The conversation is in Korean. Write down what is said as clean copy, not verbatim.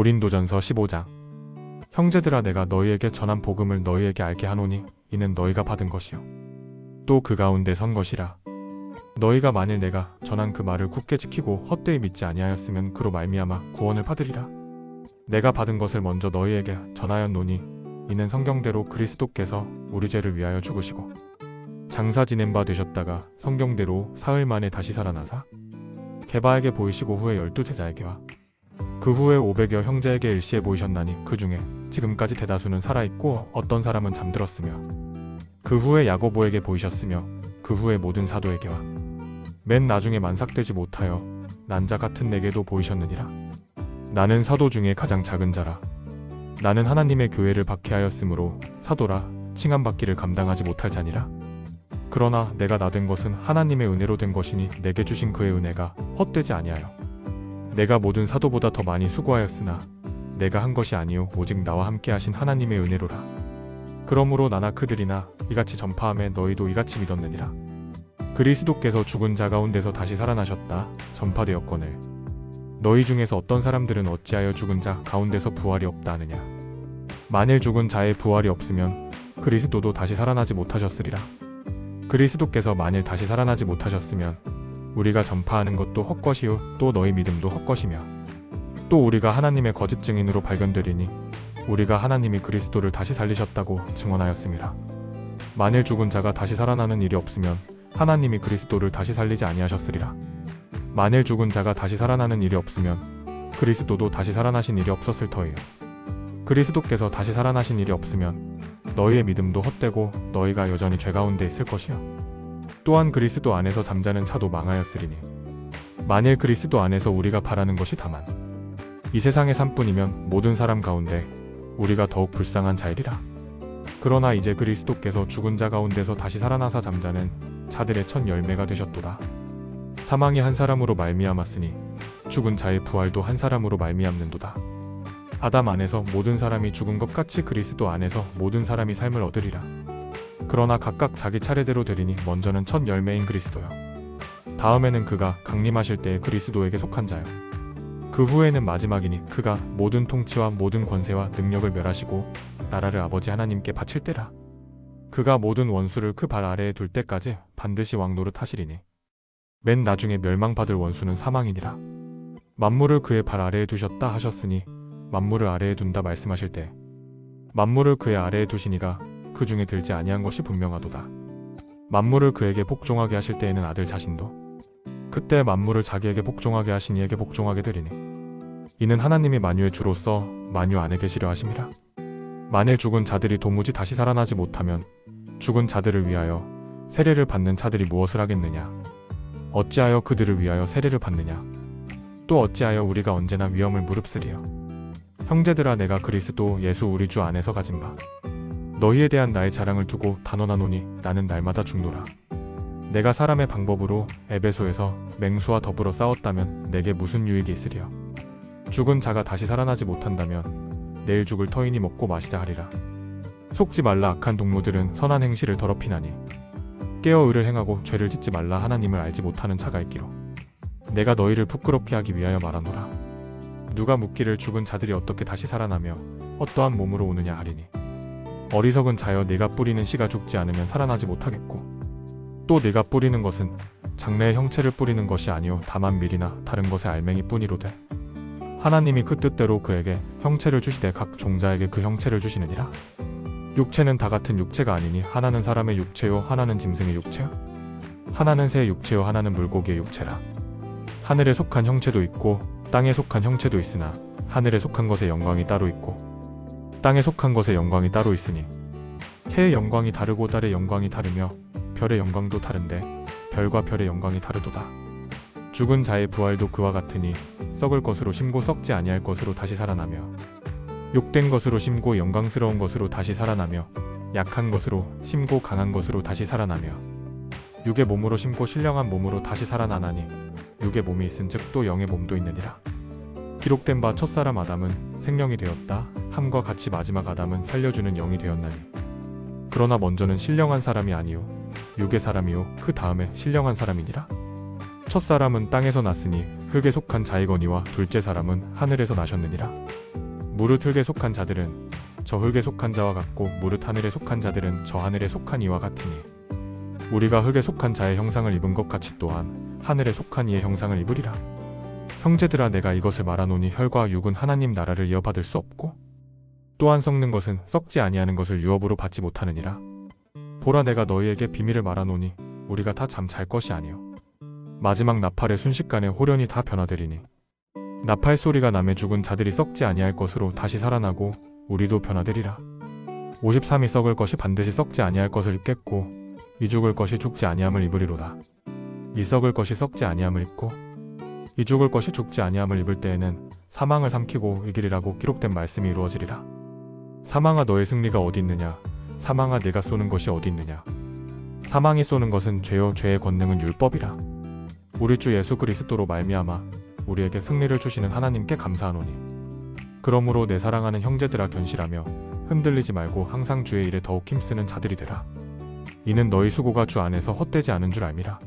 고린도전서 15장. 형제들아, 내가 너희에게 전한 복음을 너희에게 알게 하노니 이는 너희가 받은 것이요 또 그 가운데 선 것이라. 너희가 만일 내가 전한 그 말을 굳게 지키고 헛되이 믿지 아니하였으면 그로 말미암아 구원을 받으리라. 내가 받은 것을 먼저 너희에게 전하였노니 이는 성경대로 그리스도께서 우리 죄를 위하여 죽으시고 장사 지낸 바 되셨다가 성경대로 사흘 만에 다시 살아나사 게바에게 보이시고 후에 12제자에게와 그 후에 500여 형제에게 일시에 보이셨나니 그 중에 지금까지 대다수는 살아있고 어떤 사람은 잠들었으며 그 후에 야고보에게 보이셨으며 그 후에 모든 사도에게와 맨 나중에 만삭되지 못하여 난 자 같은 내게도 보이셨느니라. 나는 사도 중에 가장 작은 자라. 나는 하나님의 교회를 박해하였으므로 사도라 칭함받기를 감당하지 못할 자니라. 그러나 내가 나 된 것은 하나님의 은혜로 된 것이니 내게 주신 그의 은혜가 헛되지 아니하여 내가 모든 사도보다 더 많이 수고하였으나 내가 한 것이 아니요 오직 나와 함께 하신 하나님의 은혜로라. 그러므로 나나 그들이나 이같이 전파함에 너희도 이같이 믿었느니라. 그리스도께서 죽은 자 가운데서 다시 살아나셨다 전파되었거늘 너희 중에서 어떤 사람들은 어찌하여 죽은 자 가운데서 부활이 없다 하느냐. 만일 죽은 자의 부활이 없으면 그리스도도 다시 살아나지 못하셨으리라. 그리스도께서 만일 다시 살아나지 못하셨으면 우리가 전파하는 것도 헛것이요 또 너희 믿음도 헛것이며 또 우리가 하나님의 거짓 증인으로 발견되리니 우리가 하나님이 그리스도를 다시 살리셨다고 증언하였음이라. 만일 죽은 자가 다시 살아나는 일이 없으면 하나님이 그리스도를 다시 살리지 아니하셨으리라. 만일 죽은 자가 다시 살아나는 일이 없으면 그리스도도 다시 살아나신 일이 없었을 터이요. 그리스도께서 다시 살아나신 일이 없으면 너희의 믿음도 헛되고 너희가 여전히 죄 가운데 있을 것이요 또한 그리스도 안에서 잠자는 자도 망하였으리니 만일 그리스도 안에서 우리가 바라는 것이 다만 이 세상의 삶뿐이면 모든 사람 가운데 우리가 더욱 불쌍한 자이리라. 그러나 이제 그리스도께서 죽은 자 가운데서 다시 살아나사 잠자는 자들의 첫 열매가 되셨도다. 사망이 한 사람으로 말미암았으니 죽은 자의 부활도 한 사람으로 말미암는도다. 아담 안에서 모든 사람이 죽은 것 같이 그리스도 안에서 모든 사람이 삶을 얻으리라. 그러나 각각 자기 차례대로 되리니 먼저는 첫 열매인 그리스도요 다음에는 그가 강림하실 때에 그리스도에게 속한 자요 그 후에는 마지막이니 그가 모든 통치와 모든 권세와 능력을 멸하시고 나라를 아버지 하나님께 바칠 때라. 그가 모든 원수를 그 발 아래에 둘 때까지 반드시 왕노릇 하시리니 맨 나중에 멸망받을 원수는 사망이니라. 만물을 그의 발 아래에 두셨다 하셨으니 만물을 아래에 둔다 말씀하실 때 만물을 그의 아래에 두시니가 그 중에 들지 아니한 것이 분명하도다. 만물을 그에게 복종하게 하실 때에는 아들 자신도 그때 만물을 자기에게 복종하게 하신 이에게 복종하게 되리니 이는 하나님이 만유의 주로서 만유 안에 계시려 하심이라. 만일 죽은 자들이 도무지 다시 살아나지 못하면 죽은 자들을 위하여 세례를 받는 자들이 무엇을 하겠느냐. 어찌하여 그들을 위하여 세례를 받느냐. 또 어찌하여 우리가 언제나 위험을 무릅쓰리요. 형제들아, 내가 그리스도 예수 우리 주 안에서 가진 바 너희에 대한 나의 자랑을 두고 단언하노니 나는 날마다 죽노라. 내가 사람의 방법으로 에베소에서 맹수와 더불어 싸웠다면 내게 무슨 유익이 있으리요. 죽은 자가 다시 살아나지 못한다면 내일 죽을 터이니 먹고 마시자 하리라. 속지 말라. 악한 동무들은 선한 행실을 더럽히나니 깨어 의를 행하고 죄를 짓지 말라. 하나님을 알지 못하는 자가 있기로 내가 너희를 부끄럽게 하기 위하여 말하노라. 누가 묻기를 죽은 자들이 어떻게 다시 살아나며 어떠한 몸으로 오느냐 하리니 어리석은 자여, 네가 뿌리는 씨가 죽지 않으면 살아나지 못하겠고 또 네가 뿌리는 것은 장래의 형체를 뿌리는 것이 아니요 다만 밀이나 다른 것의 알맹이 뿐이로되 하나님이 그 뜻대로 그에게 형체를 주시되 각 종자에게 그 형체를 주시느니라. 육체는 다 같은 육체가 아니니 하나는 사람의 육체요 하나는 짐승의 육체요 하나는 새의 육체요 하나는 물고기의 육체라. 하늘에 속한 형체도 있고 땅에 속한 형체도 있으나 하늘에 속한 것의 영광이 따로 있고 땅에 속한 것의 영광이 따로 있으니 해의 영광이 다르고 달의 영광이 다르며 별의 영광도 다른데 별과 별의 영광이 다르도다. 죽은 자의 부활도 그와 같으니 썩을 것으로 심고 썩지 아니할 것으로 다시 살아나며 욕된 것으로 심고 영광스러운 것으로 다시 살아나며 약한 것으로 심고 강한 것으로 다시 살아나며 육의 몸으로 심고 신령한 몸으로 다시 살아나나니 육의 몸이 있은즉 또 영의 몸도 있느니라. 기록된 바 첫사람 아담은 생명이 되었다 함과 같이 마지막 아담은 살려주는 영이 되었나니 그러나 먼저는 신령한 사람이 아니요 육의 사람이요 그 다음에 신령한 사람이니라. 첫사람은 땅에서 났으니 흙에 속한 자이거니와 둘째 사람은 하늘에서 나셨느니라. 무릇 흙에 속한 자들은 저 흙에 속한 자와 같고 무릇 하늘에 속한 자들은 저 하늘에 속한 이와 같으니 우리가 흙에 속한 자의 형상을 입은 것 같이 또한 하늘에 속한 이의 형상을 입으리라. 형제들아 내가 이것을 말하노니 혈과 육은 하나님 나라를 이어받을 수 없고 또한 썩는 것은 썩지 아니하는 것을 유업으로 받지 못하느니라. 보라 내가 너희에게 비밀을 말하노니 우리가 다 잠 잘 것이 아니요 마지막 나팔의 순식간에 홀연히 다 변화되리니 나팔 소리가 남에 죽은 자들이 썩지 아니할 것으로 다시 살아나고 우리도 변화되리라. 53이 썩을 것이 반드시 썩지 아니할 것을 입겠고 이 죽을 것이 죽지 아니함을 입으리로다. 이 썩을 것이 썩지 아니함을 입고 이 죽을 것이 죽지 아니함을 입을 때에는 사망을 삼키고 이기리라고 기록된 말씀이 이루어지리라. 사망아 너의 승리가 어디 있느냐? 사망아 네가 쏘는 것이 어디 있느냐? 사망이 쏘는 것은 죄요 죄의 권능은 율법이라. 우리 주 예수 그리스도로 말미암아 우리에게 승리를 주시는 하나님께 감사하노니 그러므로 내 사랑하는 형제들아 견실하며 흔들리지 말고 항상 주의 일에 더욱 힘쓰는 자들이 되라. 이는 너희 수고가 주 안에서 헛되지 않은 줄 알미라.